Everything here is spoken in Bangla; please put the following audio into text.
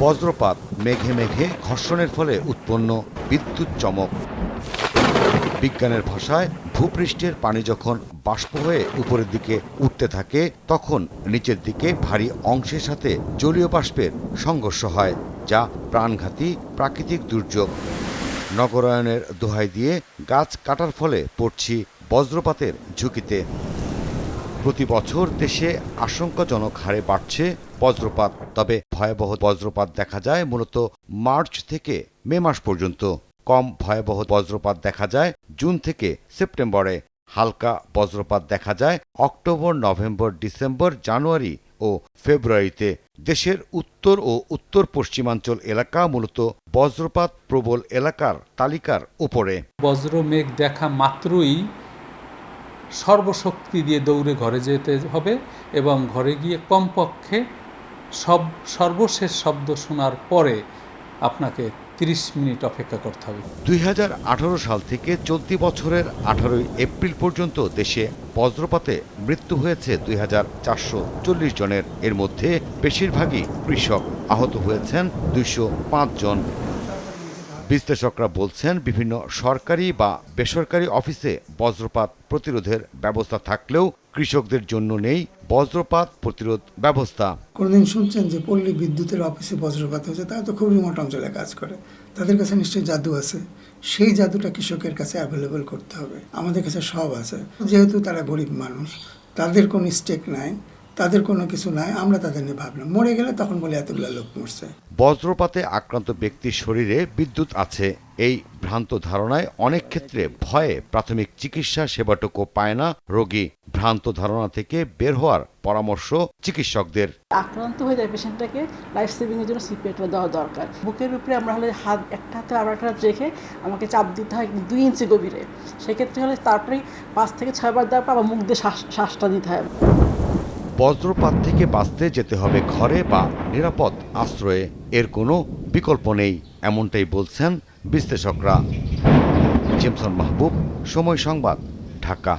বজ্রপাত, মেঘে মেঘে ঘর্ষণের ফলে উৎপন্ন বিদ্যুৎ চমক। বিজ্ঞানের ভাষায় ভূপৃষ্ঠের পানি যখন বাষ্প হয়ে উপরের দিকে উঠতে থাকে তখন নিচের দিকে ভারী অংশের সাথে জলীয় বাষ্পের সংঘর্ষ হয়, যা প্রাণঘাতী প্রাকৃতিক দুর্যোগ। নগরায়নের দোহাই দিয়ে গাছ কাটার ফলে পড়ছি বজ্রপাতের ঝুঁকিতে। প্রতি বছর দেশে আশঙ্কাজনক হারে বাড়ছে বজ্রপাত। তবে ভয়াবহ বজ্রপাত দেখা যায় মূলত মার্চ থেকে মে মাস পর্যন্ত। কম ভয়াবহ বজ্রপাত দেখা যায় জুন থেকে সেপ্টেম্বরে। হালকা বজ্রপাত দেখা যায় অক্টোবর, নভেম্বর, ডিসেম্বর, জানুয়ারি ও ফেব্রুয়ারিতে। দেশের উত্তর ও উত্তর পশ্চিমাঞ্চল এলাকা মূলত বজ্রপাত প্রবল এলাকার তালিকার উপরে। বজ্র মেঘ দেখা মাত্রই সর্বশক্তি দিয়ে দৌড়ে ঘরে যেতে হবে এবং ঘরে গিয়ে কমপক্ষে সর্বশেষ শব্দ শোনার পরে আপনাকে 30 মিনিট অপেক্ষা করতে হবে। 2018 সাল থেকে চলতি বছরের 18 এপ্রিল পর্যন্ত দেশে বজ্রপাতে মৃত্যু হয়েছে 2440 জনের। এর মধ্যে বেশিরভাগই কৃষক। আহত হয়েছেন 205 জন। বিশ্লেষকরা বলছেন, বিভিন্ন সরকারি বা বেসরকারি অফিসে বজ্রপাত প্রতিরোধের ব্যবস্থা থাকলেও কৃষকদের জন্য নেই বজ্রপাত প্রতিরোধ ব্যবস্থা। কোনদিন শুনছেন যে পল্লী বিদ্যুতের অফিসে বজ্রপাত হয়েছে? তারা তো খুব রিমোট অঞ্চলে কাজ করে, তাদের কাছে নিশ্চয়ই জাদু আছে। সেই জাদুটা কৃষকের কাছে অ্যাভেলেবল করতে হবে। আমাদের কাছে সব আছে, যেহেতু তারা গরিব মানুষ, তাদের কোনো স্টেক নাই, তাদের কোনো কিছু নাই, আমরা তাদের নিয়ে ভাবলাম। মরে গেলে তখন বলে এতগুলো লোক মরছে। বজ্রপাতে আক্রান্ত ব্যক্তির শরীরে বিদ্যুৎ আছে, এই ভ্রান্ত ধারণায় অনেক ক্ষেত্রে ভয়ে প্রাথমিক চিকিৎসা সেবাটুকু পায় না রোগী। ভ্রান্ত ধারণা থেকে বের হওয়ার পরামর্শ চিকিৎসকদের। আক্রান্ত হয়ে যায় পেশেন্টটাকে লাইফ সেভিং এর জন্য সিপিআর দেওয়া দরকার। বুকের উপরে আমরা হলে হাত একটা হাতে আর একটা হাত রেখে আমাকে চাপ দিতে হয় 2 ইঞ্চি গভীরে। সেক্ষেত্রে হলে তারপরেই 5 থেকে 6 বার দেওয়ার পর আবার মুখ দিয়ে শ্বাসটা দিতে হয়। বজ্রপাত থেকে বাঁচতে যেতে হবে ঘরে বা নিরাপদ আশ্রয়ে। এর কোনো বিকল্প নেই, এমনটাই বলছেন বিশ্লেষকরা। জেমসন মাহবুব, সময় সংবাদ, ঢাকা।